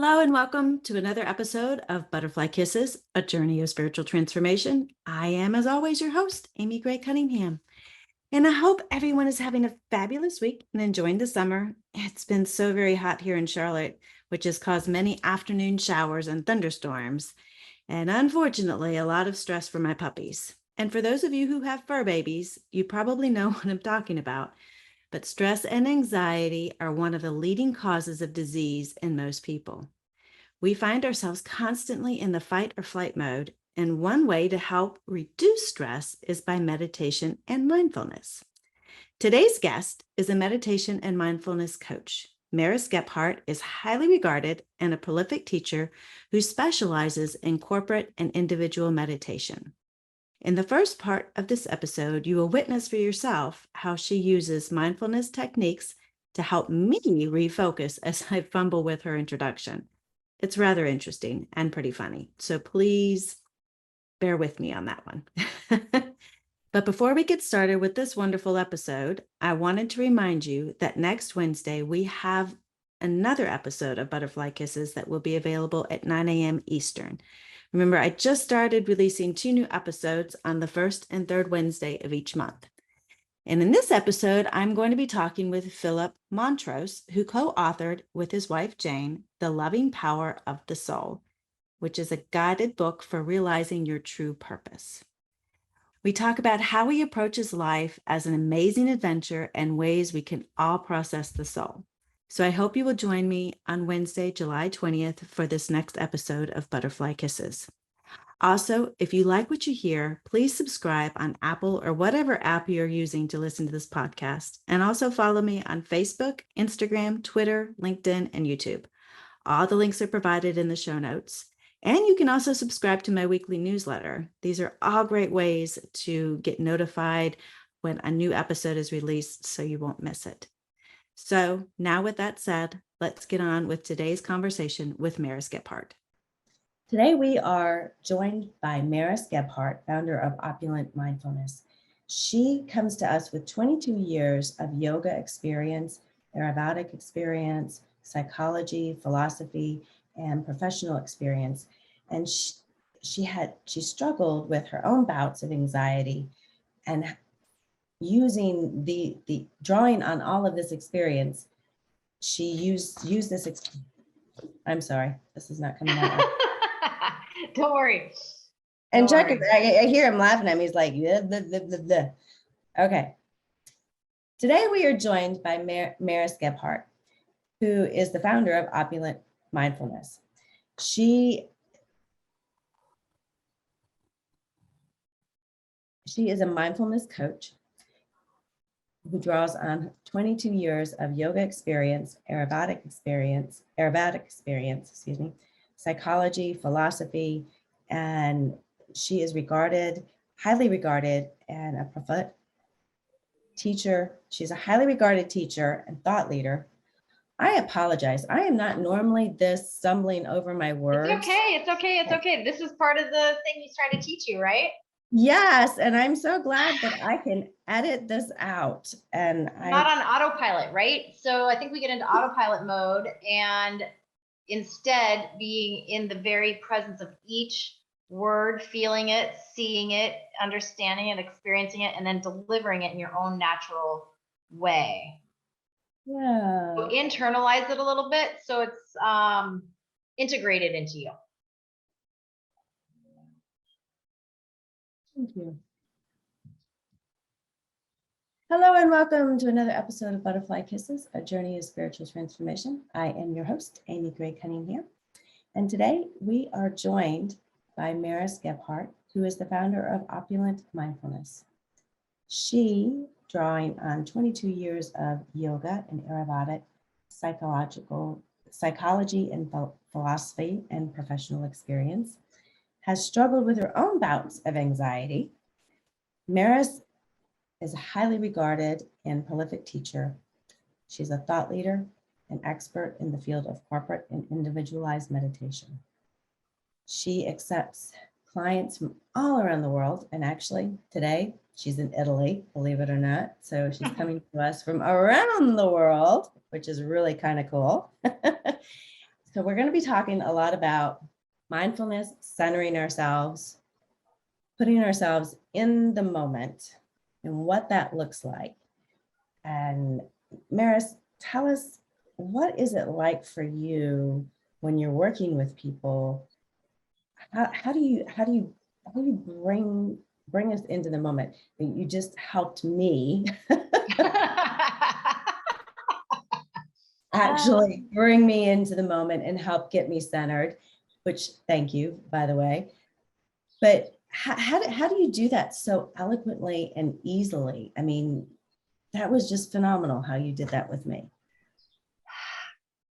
Hello and welcome to another episode of Butterfly Kisses, a journey of spiritual transformation. I am, as always, your host, Amy Gray-Cunningham. And I hope everyone is having a fabulous week and enjoying the summer. It's been so very hot here in Charlotte, which has caused many afternoon showers and thunderstorms. And unfortunately, a lot of stress for my puppies. And for those of you who have fur babies, you probably know what I'm talking about. But stress and anxiety are one of the leading causes of disease in most people. We find ourselves constantly in the fight or flight mode, and one way to help reduce stress is by meditation and mindfulness. Today's guest is a meditation and mindfulness coach. Meris Gebhardt is highly regarded and a prolific teacher who specializes in corporate and individual meditation. In the first part of this episode, you will witness for yourself how she uses mindfulness techniques to help me refocus as I fumble with her introduction. It's rather interesting and pretty funny, so please bear with me on that one. But before we get started with this wonderful episode, I wanted to remind you that next Wednesday we have another episode of Butterfly Kisses that will be available at 9 a.m. Eastern. Remember, I just started releasing 2 new episodes on the first and third Wednesday of each month. And in this episode, I'm going to be talking with Philip Montrose, who co-authored with his wife, Jane, The Loving Power of the Soul, which is a guided book for realizing your true purpose. We talk about how he approaches life as an amazing adventure and ways we can all process the soul. So I hope you will join me on Wednesday, July 20th for this next episode of Butterfly Kisses. Also, if you like what you hear, please subscribe on Apple or whatever app you're using to listen to this podcast. And also follow me on Facebook, Instagram, Twitter, LinkedIn, and YouTube. All the links are provided in the show notes. And you can also subscribe to my weekly newsletter. These are all great ways to get notified when a new episode is released so you won't miss it. So now with that said, let's get on with today's conversation with Meris Gebhardt. Today we are joined by Meris Gebhardt, founder of Opulent Mindfulness. She comes to us with 22 years of yoga experience, Ayurvedic experience, psychology, philosophy, and professional experience. And she struggled with her own bouts of anxiety, and using the drawing on all of this experience, she used this. I'm sorry, this is not coming out. Don't worry. And Chuck, I hear him laughing at me. He's like, yeah, blah, blah, blah, blah. Okay. Today we are joined by Meris Gebhardt, who is the founder of Opulent Mindfulness. She is a mindfulness coach who draws on 22 years of yoga experience, Ayurvedic experience, psychology, philosophy, and she is highly regarded, and a prophet teacher. She's a highly regarded teacher and thought leader. I apologize. I am not normally this stumbling over my words. It's okay. This is part of the thing he's trying to teach you, right? Yes, and I'm so glad that I can edit this out. And not on autopilot, right? So I think we get into autopilot mode, and instead being in the very presence of each word, feeling it, seeing it, understanding it, experiencing it, and then delivering it in your own natural way. Yeah. So internalize it a little bit so it's integrated into you. Thank you. Hello and welcome to another episode of Butterfly Kisses, a journey of spiritual transformation. I am your host, Amy Gray-Cunningham. And today we are joined by Meris Gebhardt, who is the founder of Opulent Mindfulness. She, drawing on 22 years of yoga and Ayurvedic, psychology and philosophy and professional experience, has struggled with her own bouts of anxiety. Meris is a highly regarded and prolific teacher. She's a thought leader, an expert in the field of corporate and individualized meditation. She accepts clients from all around the world, and actually today she's in Italy, believe it or not. So she's coming to us from around the world, which is really kind of cool. So we're going to be talking a lot about mindfulness, centering ourselves, putting ourselves in the moment and what that looks like. And Meris, tell us, what is it like for you when you're working with people? How do you bring us into the moment? You just helped me actually bring me into the moment and help get me centered, which thank you, by the way. But how do you do that so eloquently and easily? I mean, that was just phenomenal how you did that with me.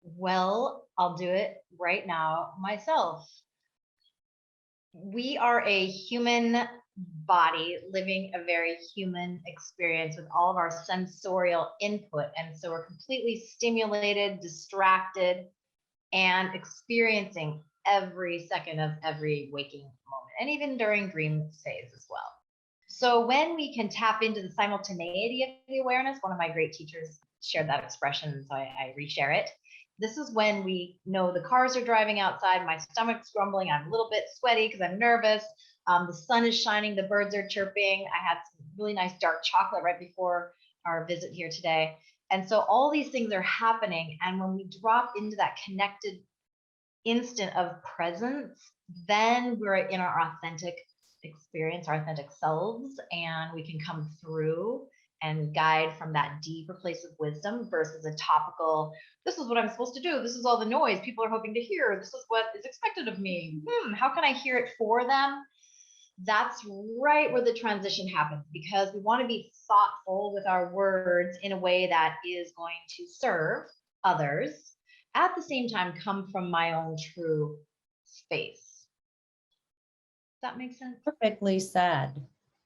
Well, I'll do it right now myself. We are a human body living a very human experience with all of our sensorial input. And so we're completely stimulated, distracted, and experiencing every second of every waking moment, and even during dream phase as well. So when we can tap into the simultaneity of the awareness, one of my great teachers shared that expression, so I reshare it. This is when we know the cars are driving outside, my stomach's grumbling, I'm a little bit sweaty because I'm nervous. The sun is shining, the birds are chirping. I had some really nice dark chocolate right before our visit here today. And so all these things are happening. And when we drop into that connected instant of presence, then we're in our authentic experience, our authentic selves, and we can come through and guide from that deeper place of wisdom versus a topical, this is what I'm supposed to do. This is all the noise people are hoping to hear. This is what is expected of me. How can I hear it for them? That's right where the transition happens, because we want to be thoughtful with our words in a way that is going to serve others, at the same time come from my own true space. Does that make sense? Perfectly said.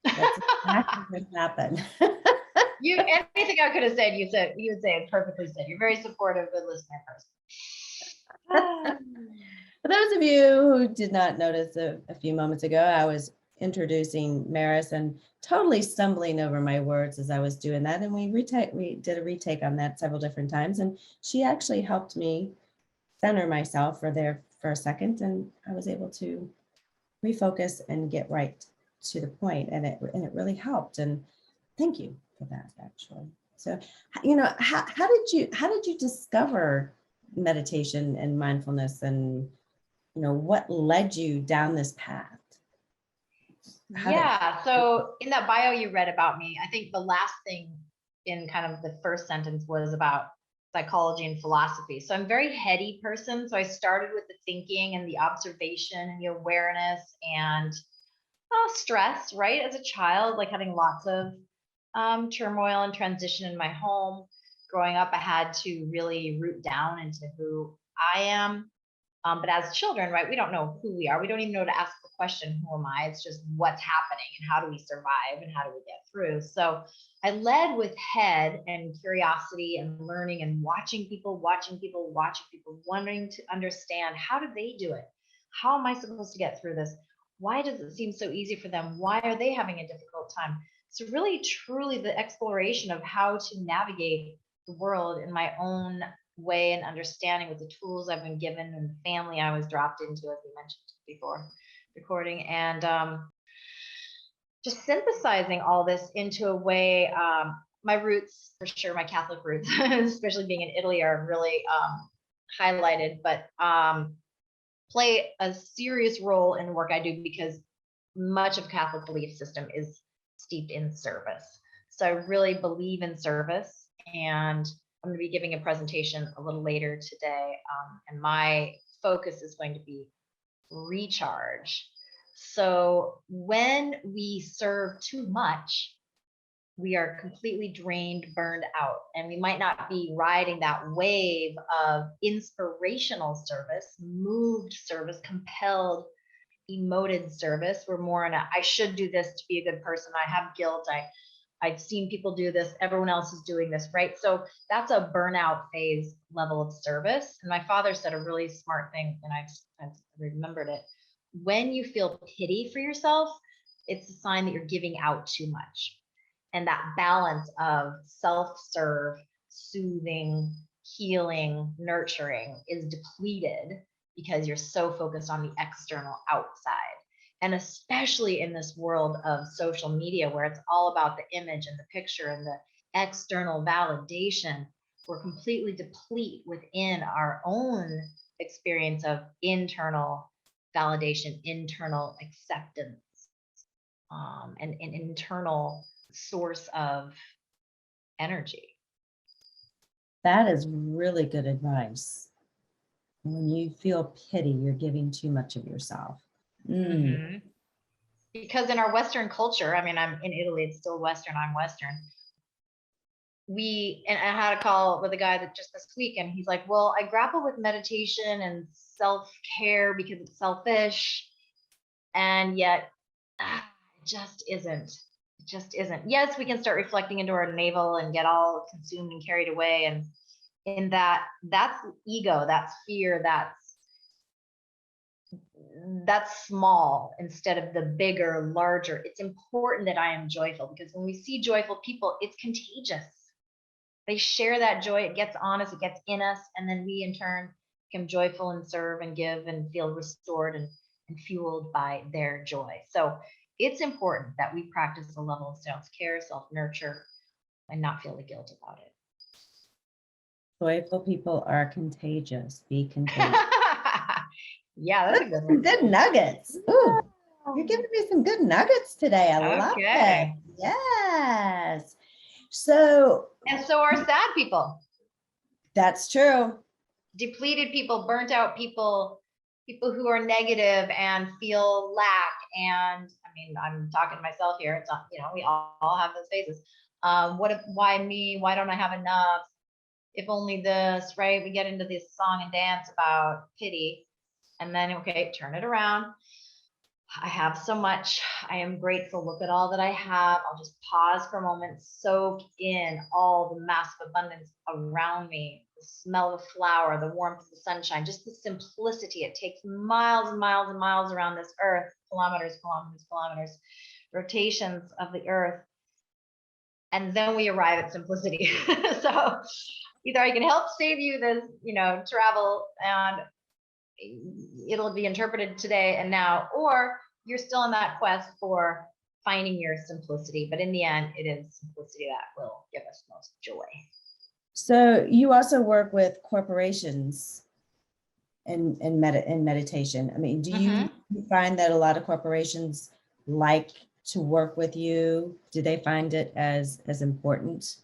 That's exactly what happened. Anything I could have said, you would say it's perfectly said. You're very supportive, good listener person. For those of you who did not notice a few moments ago, I was introducing Meris and totally stumbling over my words as I was doing that. And we did a retake on that several different times. And she actually helped me center myself for a second. And I was able to refocus and get right to the point. And it really helped. And thank you for that, actually. So, how did you discover meditation and mindfulness, and what led you down this path? So in that bio you read about me, I think the last thing in kind of the first sentence was about psychology and philosophy. So I'm a very heady person. So I started with the thinking and the observation and the awareness and stress, right? As a child, like having lots of turmoil and transition in my home. Growing up, I had to really root down into who I am. But as children, right, we don't know who we are. We don't even know to ask the question, who am I? It's just what's happening and how do we survive and how do we get through? So I led with head and curiosity and learning and watching people, wanting to understand, how do they do it? How am I supposed to get through this? Why does it seem so easy for them? Why are they having a difficult time? So really, truly the exploration of how to navigate the world in my own way and understanding with the tools I've been given and the family I was dropped into, as we mentioned before recording, and just synthesizing all this into a way. My roots, for sure, my Catholic roots, especially being in Italy, are really highlighted, but play a serious role in the work I do, because much of Catholic belief system is steeped in service. So I really believe in service, and I'm going to be giving a presentation a little later today, and my focus is going to be recharge. So when we serve too much, we are completely drained, burned out, and we might not be riding that wave of inspirational service, moved service, compelled, emoted service. We're more in I should do this to be a good person. I have guilt. I've seen people do this. Everyone else is doing this, right? So that's a burnout phase level of service. And my father said a really smart thing, and I've remembered it. When you feel pity for yourself, it's a sign that you're giving out too much. And that balance of self-serve, soothing, healing, nurturing is depleted because you're so focused on the external outside. And especially in this world of social media where it's all about the image and the picture and the external validation, we're completely deplete within our own experience of internal validation, internal acceptance, and an internal source of energy. That is really good advice. When you feel pity, you're giving too much of yourself. Mm-hmm. Because in our Western culture, I mean, I'm in Italy, it's still Western, I'm Western. And I had a call with a guy that just this week, and he's like, well, I grapple with meditation and self-care because it's selfish. And yet it just isn't. It just isn't. Yes, we can start reflecting into our navel and get all consumed and carried away. And in that's ego, that's fear, that's small instead of the bigger, larger. It's important that I am joyful, because when we see joyful people, it's contagious. They share that joy, it gets on us, it gets in us, and then we in turn become joyful and serve and give and feel restored and fueled by their joy. So it's important that we practice a level of self-care, self-nurture, and not feel the guilt about it. Joyful people are contagious. Be contagious. Yeah, that's a good one. Good nuggets. Ooh, you're giving me some good nuggets today. I love it. Yes. And so are sad people. That's true. Depleted people, burnt out people, people who are negative and feel lack. And I mean, I'm talking to myself here. It's not, we all have those phases. Why me? Why don't I have enough? If only this, right? We get into this song and dance about pity, and then, okay, turn it around. I have so much. I am grateful. Look at all that I have. I'll just pause for a moment, soak in all the massive abundance around me, the smell of the flower, the warmth of the sunshine, just the simplicity. It takes miles and miles and miles around this earth, kilometers, rotations of the earth. And then we arrive at simplicity. So either I can help save you this, travel, and it'll be interpreted today and now, or you're still on that quest for finding your simplicity. But in the end, it is simplicity that will give us most joy. So you also work with corporations in meditation. I mean, do you find that a lot of corporations like to work with you? Do they find it as important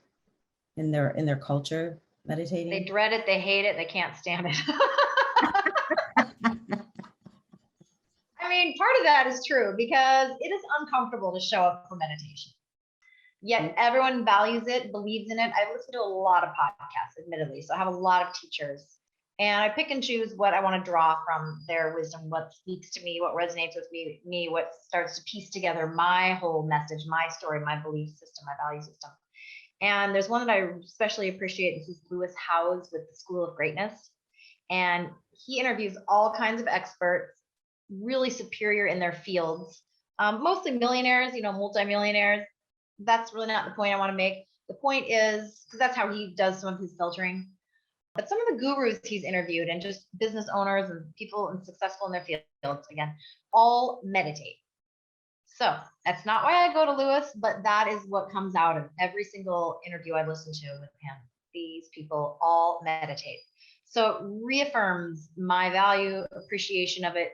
in their culture, meditating? They dread it, they hate it, they can't stand it. I mean, part of that is true because it is uncomfortable to show up for meditation. Yet everyone values it, believes in it. I listen to a lot of podcasts, admittedly, so I have a lot of teachers, and I pick and choose what I want to draw from their wisdom, what speaks to me, what resonates with me, what starts to piece together my whole message, my story, my belief system, my value system. And there's one that I especially appreciate. This is Louise Hayes with the School of Greatness. And he interviews all kinds of experts, really superior in their fields, mostly millionaires, multimillionaires. That's really not the point I want to make. The point is, because that's how he does some of his filtering. But some of the gurus he's interviewed and just business owners and people and successful in their fields, again, all meditate. So that's not why I go to Louis, but that is what comes out of every single interview I listen to with him. These people all meditate. So it reaffirms my value, appreciation of it.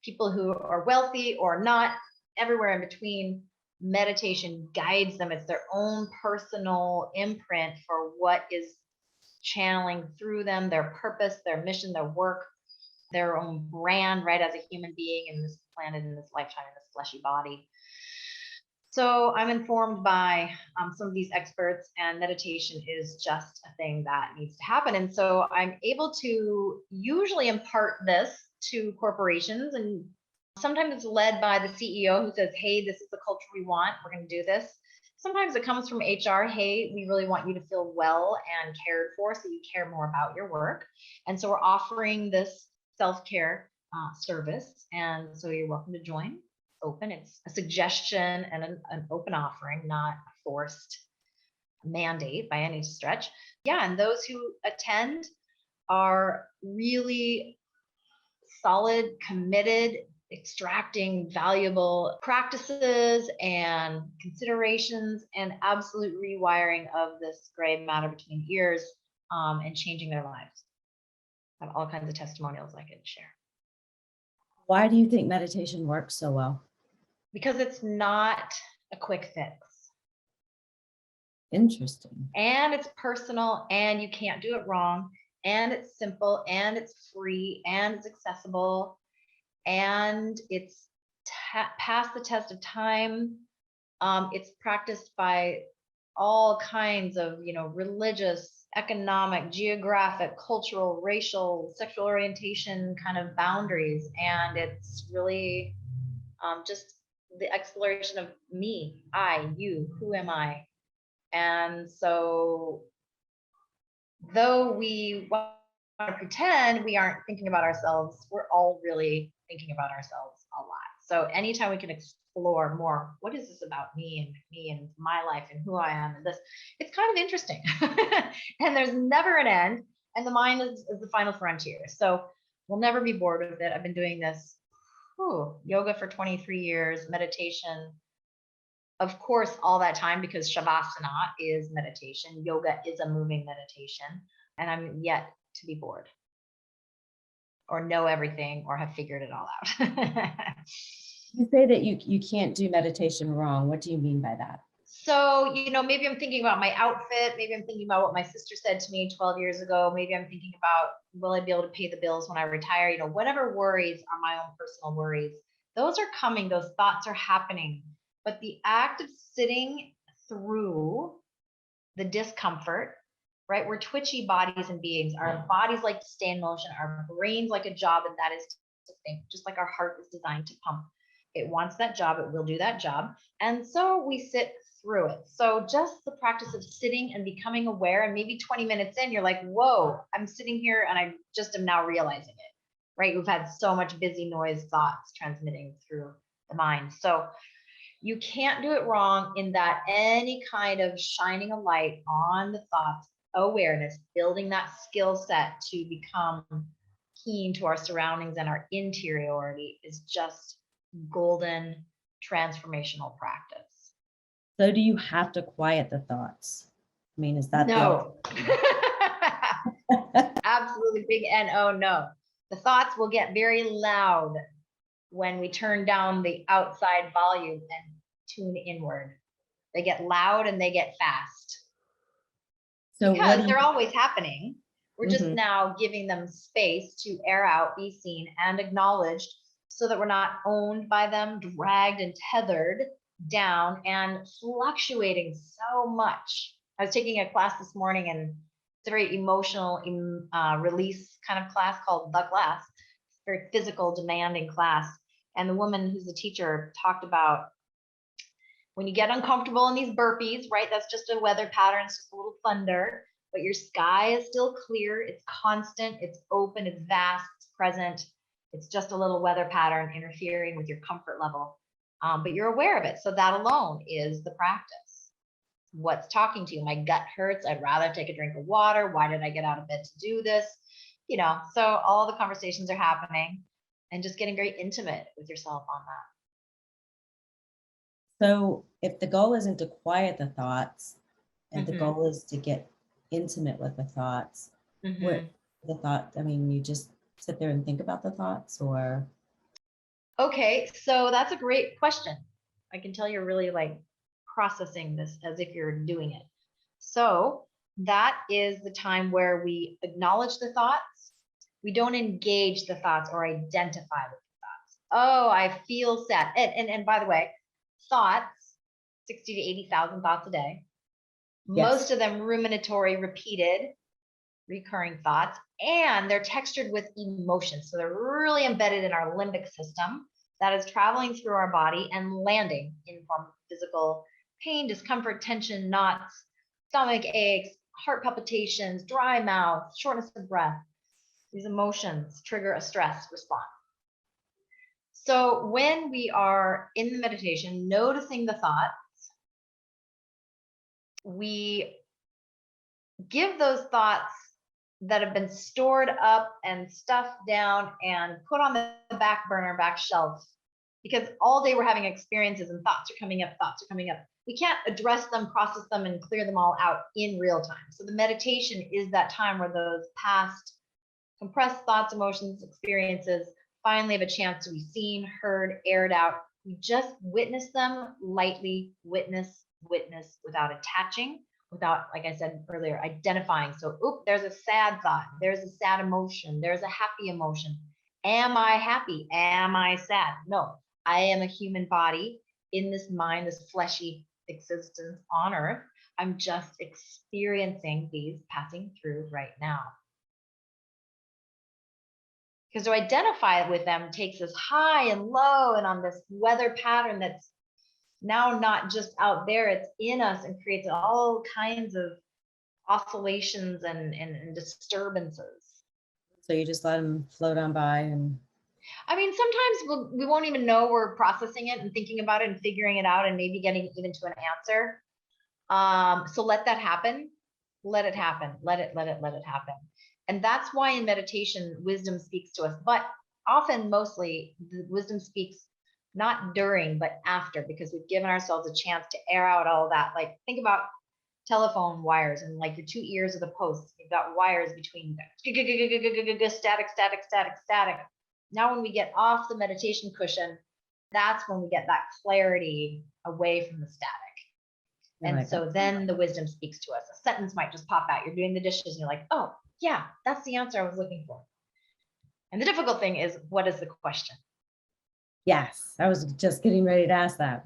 People who are wealthy or not, everywhere in between, meditation guides them. It's their own personal imprint for what is channeling through them, their purpose, their mission, their work, their own brand, right, as a human being in this planet, in this lifetime, in this fleshy body. So I'm informed by some of these experts, and meditation is just a thing that needs to happen. And so I'm able to usually impart this to corporations, and sometimes it's led by the CEO who says, hey, this is the culture we want, we're going to do this. Sometimes it comes from HR, hey, we really want you to feel well and cared for, so you care more about your work. And so we're offering this self-care service, and so you're welcome to join. Open. It's a suggestion and an open offering, not a forced mandate by any stretch. Yeah, and those who attend are really solid, committed, extracting valuable practices and considerations and absolute rewiring of this gray matter between ears, and changing their lives. I have all kinds of testimonials I can share. Why do you think meditation works so well? Because it's not a quick fix. Interesting. And it's personal, and you can't do it wrong, and it's simple, and it's free, and it's accessible, and it's past the test of time. It's practiced by all kinds of, religious, economic, geographic, cultural, racial, sexual orientation kind of boundaries. And it's really just the exploration of me, I, you, who am I? And so, though we want to pretend we aren't thinking about ourselves, we're all really thinking about ourselves a lot. So anytime we can explore more, what is this about me and my life and who I am and this, it's kind of interesting. And there's never an end. And the mind is the final frontier. So we'll never be bored with it. I've been doing this yoga for 23 years, meditation, of course, all that time, because Shavasana is meditation. Yoga is a moving meditation. And I'm yet to be bored or know everything or have figured it all out. You say that you can't do meditation wrong. What do you mean by that? So, maybe I'm thinking about my outfit. Maybe I'm thinking about what my sister said to me 12 years ago. Maybe I'm thinking about, will I be able to pay the bills when I retire? Whatever worries are my own personal worries. Those are coming. Those thoughts are happening. But the act of sitting through the discomfort, right? We're twitchy bodies and beings. Our bodies like to stay in motion. Our brains like a job, and that is to think, just like our heart is designed to pump. It wants that job. It will do that job. And so we sit through it. So just the practice of sitting and becoming aware, and maybe 20 minutes in, you're like, whoa, I'm sitting here and I just am now realizing it, right? We've had so much busy noise thoughts transmitting through the mind. So you can't do it wrong in that any kind of shining a light on the thoughts, awareness, building that skill set to become keen to our surroundings and our interiority is just golden transformational practice. So do you have to quiet the thoughts? I mean, is that no? Absolutely, big N-O, no. The thoughts will get very loud when we turn down the outside volume and tune inward. They get loud and they get fast. So because they're always happening. We're just now giving them space to air out, be seen, and acknowledged, so that we're not owned by them, dragged and tethered down and fluctuating so much. I was taking a class this morning, and it's a very emotional release kind of class called The Class. It's a very physical, demanding class. And the woman who's the teacher talked about when you get uncomfortable in these burpees, right? That's just a weather pattern. It's just a little thunder, but your sky is still clear. It's constant. It's open. It's vast. It's present. It's just a little weather pattern interfering with your comfort level. But you're aware of it. So that alone is the practice. What's talking to you? My gut hurts. I'd rather take a drink of water. Why did I get out of bed to do this? So all the conversations are happening, and just getting very intimate with yourself on that. So if the goal isn't to quiet the thoughts, and the goal is to get intimate with the thoughts, what the thought, I mean, you just sit there and think about the thoughts, or? Okay, so that's a great question. I can tell you're really processing this as if you're doing it. So that is the time where we acknowledge the thoughts. We don't engage the thoughts or identify with the thoughts. Oh, I feel sad. And by the way, thoughts, 60 to 80,000 thoughts a day. Yes. Most of them ruminatory, repeated, recurring thoughts, and they're textured with emotions. So they're really embedded in our limbic system that is traveling through our body and landing in form of physical pain, discomfort, tension, knots, stomach aches, heart palpitations, dry mouth, shortness of breath. These emotions trigger a stress response. So when we are in the meditation, noticing the thoughts, we give those thoughts that have been stored up and stuffed down and put on the back burner, back shelf, because all day we're having experiences and thoughts are coming up, thoughts are coming up. We can't address them, process them, and clear them all out in real time. So the meditation is that time where those past compressed thoughts, emotions, experiences finally have a chance to be seen, heard, aired out. We just witness them lightly, witness without attaching, without, like I said earlier, identifying. So, oop, there's a sad thought, there's a sad emotion, there's a happy emotion. Am I happy? Am I sad? No, I am a human body in this mind, this fleshy existence on earth. I'm just experiencing these passing through right now. Because to identify with them takes us high and low and on this weather pattern that's now not just out there, it's in us and creates all kinds of oscillations and disturbances. So you just let them float on by. And I mean, sometimes we won't even know we're processing it and thinking about it and figuring it out and maybe getting even to an answer. So let that happen. Let it happen. Let it happen. And that's why in meditation, wisdom speaks to us. But often, mostly, the wisdom speaks not during, but after, because we've given ourselves a chance to air out all that. Like, think about telephone wires and like your two ears of the posts. You've got wires between static, static, static, static. Now, when we get off the meditation cushion, that's when we get that clarity away from the static. And so then the wisdom speaks to us. A sentence might just pop out. You're doing the dishes and you're like, oh, yeah, that's the answer I was looking for. And the difficult thing is, what is the question? Yes, I was just getting ready to ask that.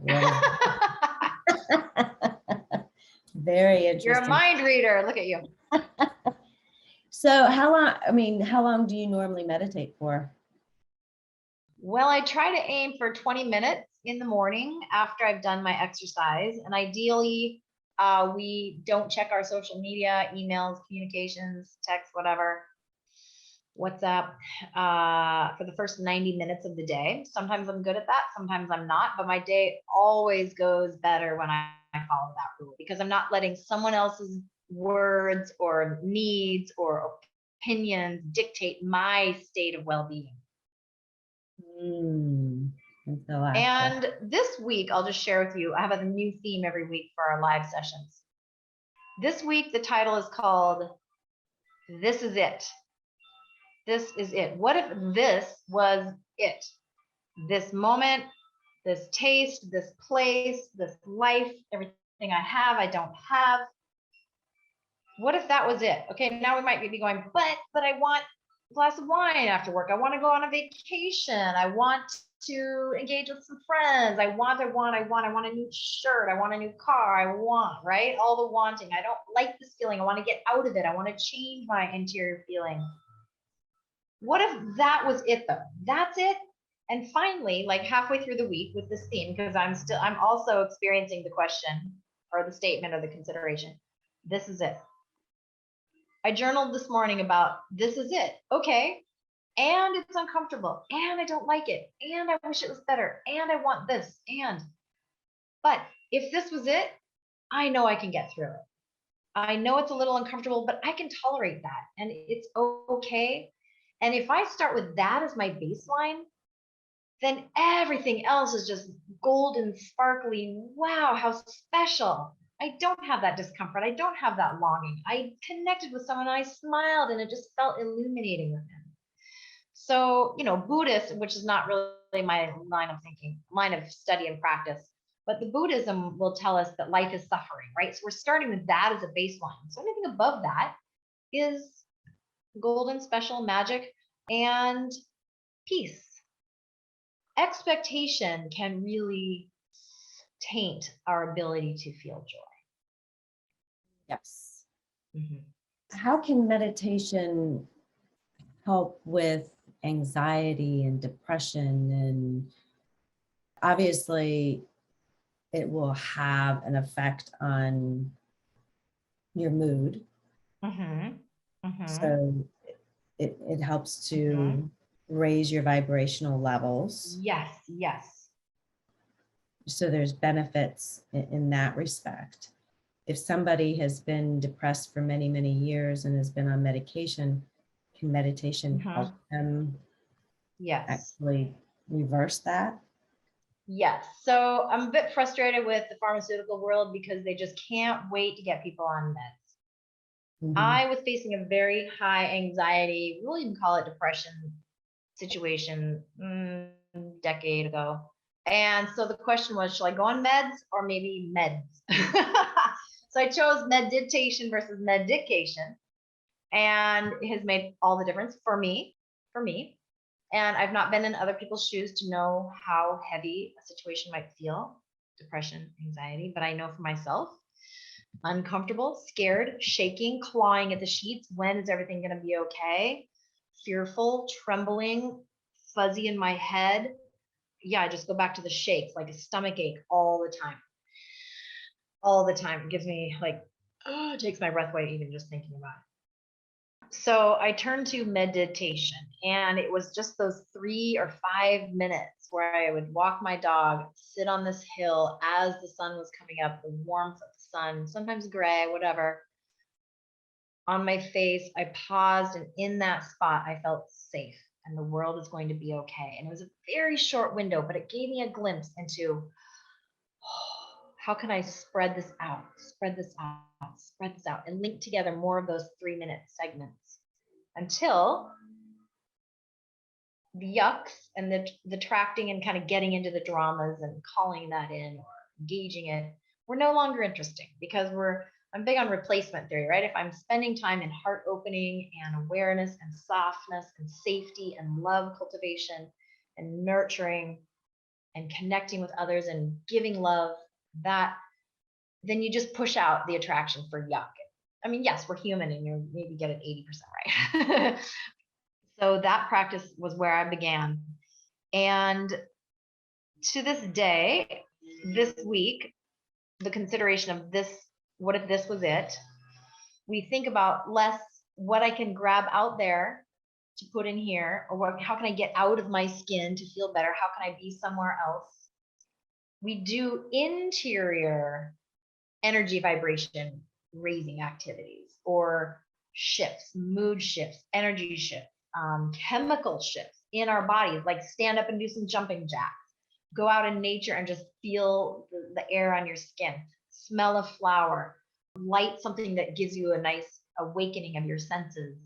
Very interesting. You're a mind reader. Look at you. So how long do you normally meditate for? Well, I try to aim for 20 minutes in the morning after I've done my exercise. And ideally, we don't check our social media, emails, communications, text, whatever, WhatsApp, for the first 90 minutes of the day. Sometimes I'm good at that. Sometimes I'm not. But my day always goes better when I follow that rule, because I'm not letting someone else's words or needs or opinions dictate my state of well-being. And this week, I'll just share with you, I have a new theme every week for our live sessions. This week, the title is called, This Is It. This is it. What if this was it? This moment, this taste, this place, this life, everything I have, I don't have. What if that was it? Okay, now we might be going, but I want a glass of wine after work. I want to go on a vacation. I want to engage with some friends. I want a new shirt. I want a new car. I want, right? All the wanting. I don't like this feeling. I want to get out of it. I want to change my interior feeling. What if that was it though? That's it. And finally, like halfway through the week with this theme, because I'm also experiencing the question or the statement or the consideration. This is it. I journaled this morning about this is it. Okay. And it's uncomfortable, and I don't like it, and I wish it was better, and I want this, but if this was it, I know I can get through it. I know it's a little uncomfortable, but I can tolerate that, and it's okay. And if I start with that as my baseline, then everything else is just golden, sparkly. Wow, how special. I don't have that discomfort. I don't have that longing. I connected with someone, and I smiled, and it just felt illuminating with him. So, Buddhist, which is not really my line of study and practice, but the Buddhism will tell us that life is suffering, right? So we're starting with that as a baseline. So anything above that is golden, special, magic, and peace. Expectation can really taint our ability to feel joy. Yes. Mm-hmm. How can meditation help with anxiety and depression? And obviously it will have an effect on your mood. Mm-hmm. Mm-hmm. So it helps to raise your vibrational levels. Yes. So there's benefits in that respect. if somebody has been depressed for many, many years and has been on medication, can meditation help them Yes. actually reverse that? Yes. So I'm a bit frustrated with the pharmaceutical world because they just can't wait to get people on meds. I was facing a very high anxiety, we'll even call it depression situation, decade ago. And so the question was, shall I go on meds or maybe meds? So I chose meditation versus medication, and it has made all the difference for me. And I've not been in other people's shoes to know how heavy a situation might feel, depression, anxiety, but I know for myself, uncomfortable, scared, shaking, clawing at the sheets. When is everything going to be okay? Fearful, trembling, fuzzy in my head. Yeah, I just go back to the shakes, like a stomach ache all the time. All the time. It gives me like, it takes my breath away even just thinking about it. So I turned to meditation, and it was just those 3 or 5 minutes where I would walk my dog, sit on this hill as the sun was coming up, the warmth of the sun, sometimes gray, whatever, on my face. I paused, and in that spot, I felt safe and the world is going to be okay. And it was a very short window, but it gave me a glimpse into, how can I spread this out, and link together more of those 3-minute segments until the yucks and the tracting and kind of getting into the dramas and calling that in or engaging it were no longer interesting, because I'm big on replacement theory, right? If I'm spending time in heart opening and awareness and softness and safety and love cultivation and nurturing and connecting with others and giving love, then you just push out the attraction for yuck. I mean, yes, we're human and you maybe get it 80% right. So that practice was where I began. And to this day, this week, the consideration of this, what if this was it? We think about less what I can grab out there to put in here, or how can I get out of my skin to feel better? How can I be somewhere else? We do interior energy vibration raising activities or shifts, mood shifts, energy shifts, chemical shifts in our bodies, like stand up and do some jumping jacks, go out in nature and just feel the air on your skin, smell a flower, light something that gives you a nice awakening of your senses,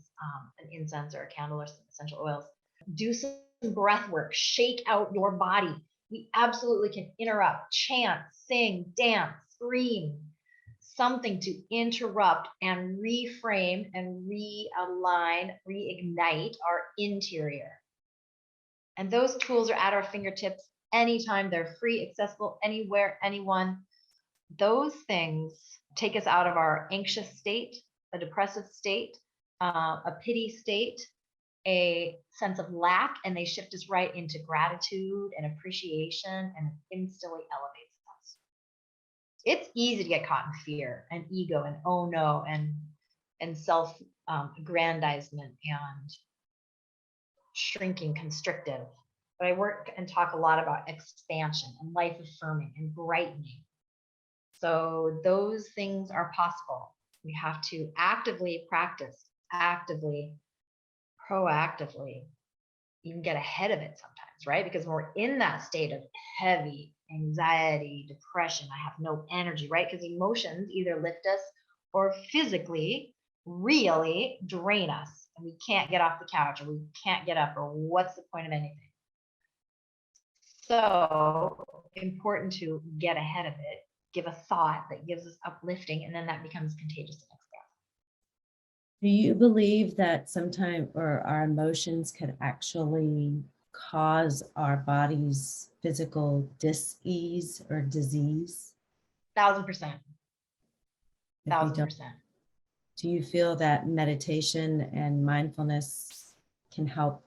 an incense or a candle or some essential oils. Do some breath work, shake out your body. We absolutely can interrupt, chant, sing, dance, scream, something to interrupt and reframe and realign, reignite our interior. And those tools are at our fingertips anytime. They're free, accessible, anywhere, anyone. Those things take us out of our anxious state, a depressive state, a pity state, a sense of lack, and they shift us right into gratitude and appreciation, and instantly elevates us. It's easy to get caught in fear and ego and oh no and self aggrandizement and shrinking, constrictive. But I work and talk a lot about expansion and life affirming and brightening. So those things are possible. We have to actively practice, actively, proactively, even get ahead of it sometimes, right? Because when we're in that state of heavy anxiety, depression, I have no energy, right? Because emotions either lift us or physically really drain us, and we can't get off the couch, or we can't get up, or what's the point of anything? So important to get ahead of it, give a thought that gives us uplifting, and then that becomes contagious the next day. Do you believe that sometimes or our emotions can actually cause our body's physical dis-ease or disease? 1000%. If we don't, 1000%. do you feel that meditation and mindfulness can help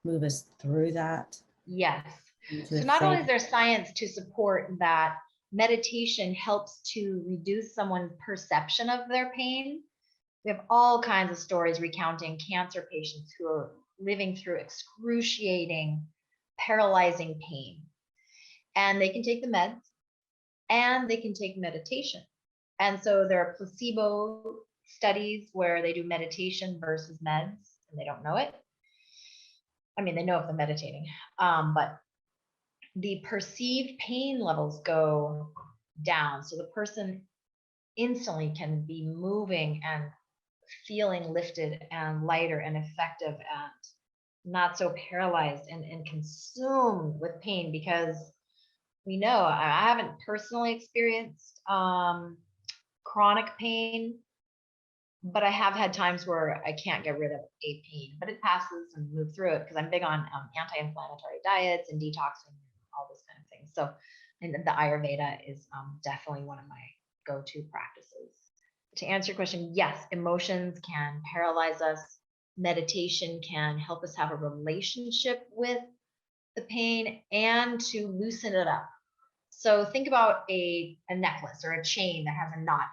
move us through that? Yes. into So a not only safe- is there science to support that meditation helps to reduce someone's perception of their pain, we have all kinds of stories recounting cancer patients who are living through excruciating, paralyzing pain. And they can take the meds and they can take meditation. And so there are placebo studies where they do meditation versus meds, and they don't know it. I mean, they know if they're meditating, but the perceived pain levels go down. So the person instantly can be moving and feeling lifted and lighter and effective and not so paralyzed and consumed with pain, because we know I haven't personally experienced chronic pain, but I have had times where I can't get rid of a pain, but it passes and move through it, because I'm big on anti-inflammatory diets and detoxing and all those kind of things. So, and the Ayurveda is definitely one of my go-to practices. To answer your question, yes, emotions can paralyze us. Meditation can help us have a relationship with the pain and to loosen it up. So think about a necklace or a chain that has a knot.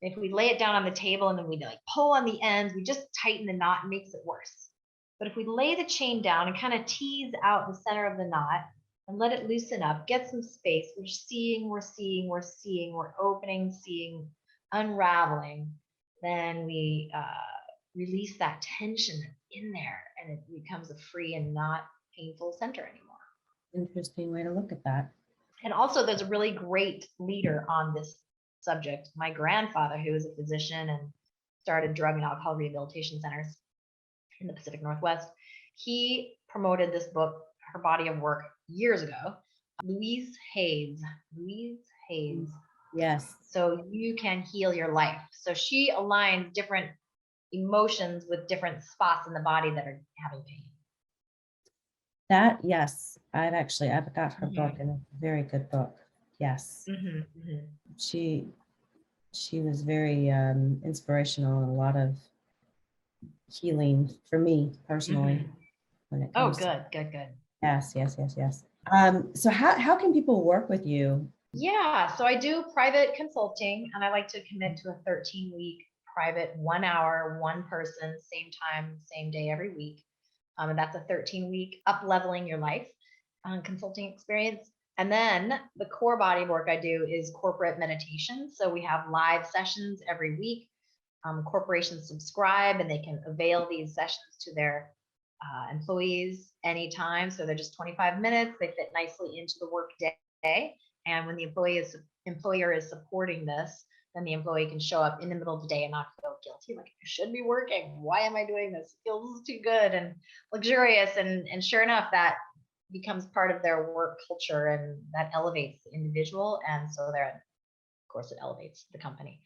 If we lay it down on the table and then we like pull on the ends, we just tighten the knot and makes it worse. But if we lay the chain down and kind of tease out the center of the knot and let it loosen up, get some space, we're seeing, we're opening, seeing, unraveling, then we release that tension that's in there, and it becomes a free and not painful center anymore. Interesting way to look at that. And also, there's a really great leader on this subject. My grandfather, who was a physician and started drug and alcohol rehabilitation centers in the Pacific Northwest, he promoted this book, her body of work, years ago. Louise Hayes. Yes. So you can heal your life. So she aligns different emotions with different spots in the body that are having pain. That, yes, I've got her book, and it's a very good book. Yes. She was very inspirational, and a lot of healing for me personally. When it comes good. Yes. So how can people work with you? Yeah, so I do private consulting, and I like to commit to a 13-week private 1 hour, one person, same time, same day every week. And that's a 13-week up leveling your life consulting experience. And then the core body work I do is corporate meditation. So we have live sessions every week. Corporations subscribe and they can avail these sessions to their employees anytime. So they're just 25 minutes. They fit nicely into the work day. And when the employer is supporting this, then the employee can show up in the middle of the day and not feel guilty, like, I should be working. Why am I doing this? It feels too good and luxurious. And sure enough, that becomes part of their work culture, and that elevates the individual. And so there, of course, it elevates the company.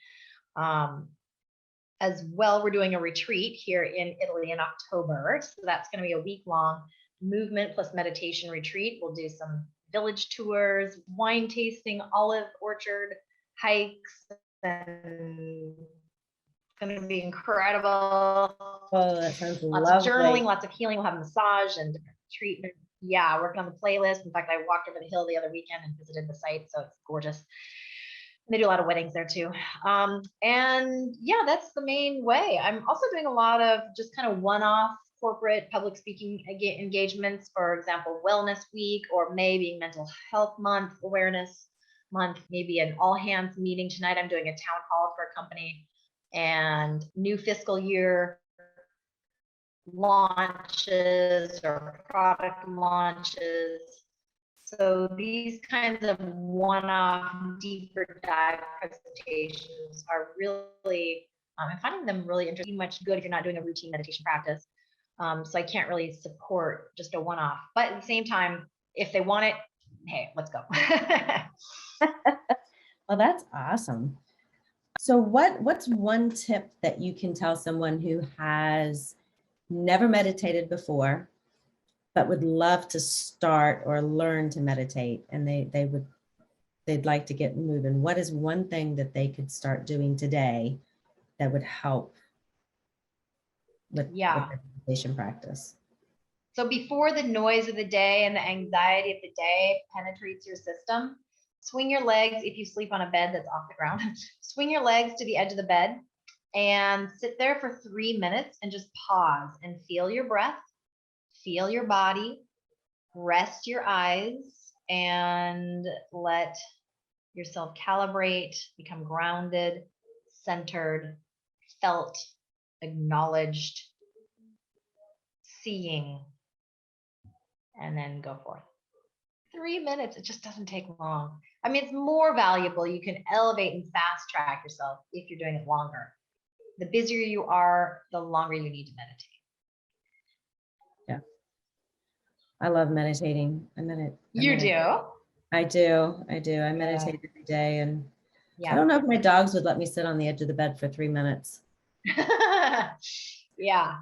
As well, we're doing a retreat here in Italy in October. So that's going to be a week-long movement plus meditation retreat. We'll do some village tours, wine tasting, olive orchard hikes, and it's going to be incredible. Oh, that sounds lots lovely. of journaling, lots of healing. We'll have a massage and different treatment. Yeah, working on the playlist. In fact, I walked over the hill the other weekend and visited the site, so it's gorgeous. They do a lot of weddings there too. And yeah, that's the main way. I'm also doing a lot of just kind of one-off corporate public speaking engagements, for example, Wellness Week, or maybe Mental Health Month, Awareness Month, maybe an all hands meeting. Tonight I'm doing a town hall for a company, and new fiscal year launches or product launches. So these kinds of one-off deeper dive presentations are really, I'm finding them really interesting, much good if you're not doing a routine meditation practice. So I can't really support just a one-off, but at the same time, if they want it, hey, let's go. Well, that's awesome. So what's one tip that you can tell someone who has never meditated before, but would love to start or learn to meditate, and they'd like to get moving? What is one thing that they could start doing today that would help with their meditation practice? So before the noise of the day and the anxiety of the day penetrates your system, swing your legs. If you sleep on a bed that's off the ground, swing your legs to the edge of the bed and sit there for 3 minutes and just pause and feel your breath, feel your body, rest your eyes, and let yourself calibrate, become grounded, centered, felt, acknowledged, seeing, and then go forth. 3 minutes, it just doesn't take long. I mean, it's more valuable. You can elevate and fast track yourself if you're doing it longer. The busier you are, the longer you need to meditate. Yeah. I love meditating. I do? I do. I meditate every day, and I don't know if my dogs would let me sit on the edge of the bed for 3 minutes. Yeah.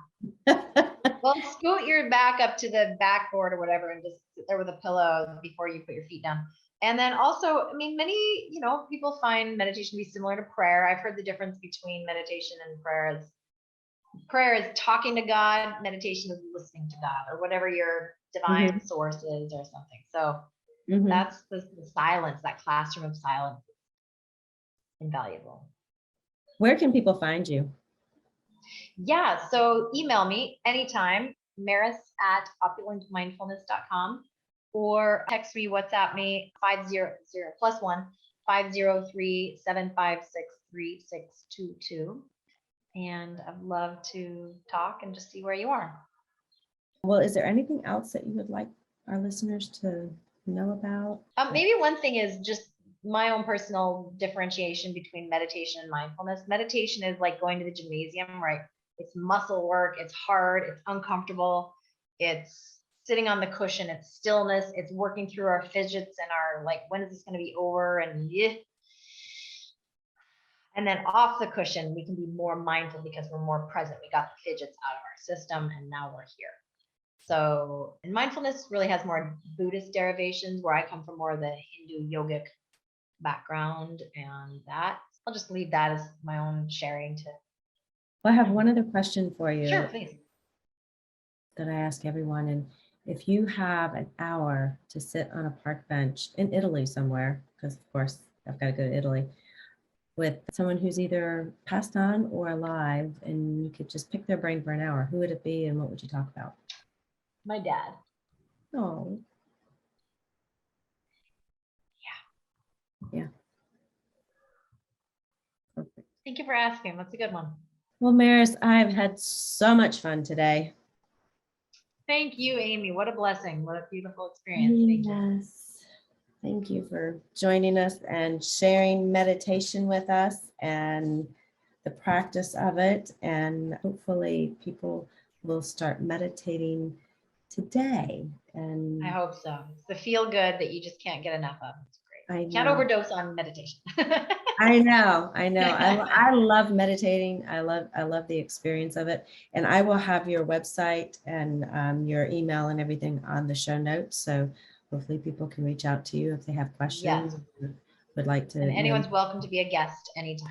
Well, scoot your back up to the backboard or whatever and just sit there with a pillow before you put your feet down. And then also, I mean, many, people find meditation to be similar to prayer. I've heard the difference between meditation and prayer is talking to God, meditation is listening to God, or whatever your divine source is or something. So that's the silence, that classroom of silence, invaluable. Where can people find you? Yeah, so email me anytime, meris@opulentmindfulness.com, or text me, WhatsApp me, 503-756-3622. And I'd love to talk and just see where you are. Well, is there anything else that you would like our listeners to know about? Maybe one thing is just my own personal differentiation between meditation and mindfulness. Meditation is like going to the gymnasium, right? It's muscle work, it's hard, it's uncomfortable, it's sitting on the cushion, it's stillness, it's working through our fidgets and our when is this going to be over? And then off the cushion, we can be more mindful because we're more present. We got the fidgets out of our system and now we're here. So, and mindfulness really has more Buddhist derivations, where I come from more of the Hindu yogic background, and that I'll just leave that as my own sharing to. Well, I have one other question for you. Sure, please. That I ask everyone. And if you have an hour to sit on a park bench in Italy somewhere, because of course I've got to go to Italy, with someone who's either passed on or alive, and you could just pick their brain for an hour, who would it be and what would you talk about? My dad. Oh. Yeah. Perfect. Thank you for asking. That's a good one. Well, Meris, I've had so much fun today. Thank you, Amy. What a blessing. What a beautiful experience. Yes. Thank you for joining us and sharing meditation with us and the practice of it. And hopefully people will start meditating today. And I hope so. It's the feel good that you just can't get enough of. It's great. I know. Can't overdose on meditation. I know. I love meditating. I love the experience of it. And I will have your website and your email and everything on the show notes. So hopefully people can reach out to you if they have questions. Yes. Would like to. And anyone's welcome to be a guest anytime.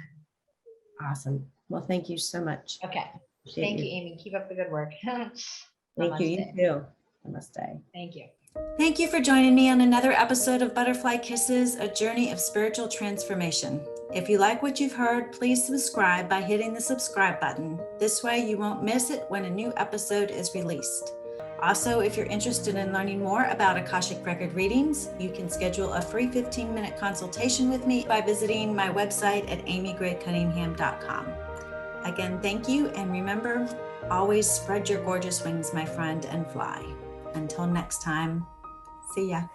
Awesome. Well, thank you so much. Okay. Thank you, Amy. Keep up the good work. Thank you. You too. Namaste. Thank you. Thank you for joining me on another episode of Butterfly Kisses, a journey of spiritual transformation. If you like what you've heard, please subscribe by hitting the subscribe button. This way you won't miss it when a new episode is released. Also, if you're interested in learning more about Akashic Record readings, you can schedule a free 15-minute consultation with me by visiting my website at AmyGrayCunningham.com. Again, thank you, and remember, always spread your gorgeous wings, my friend, and fly. Until next time, see ya.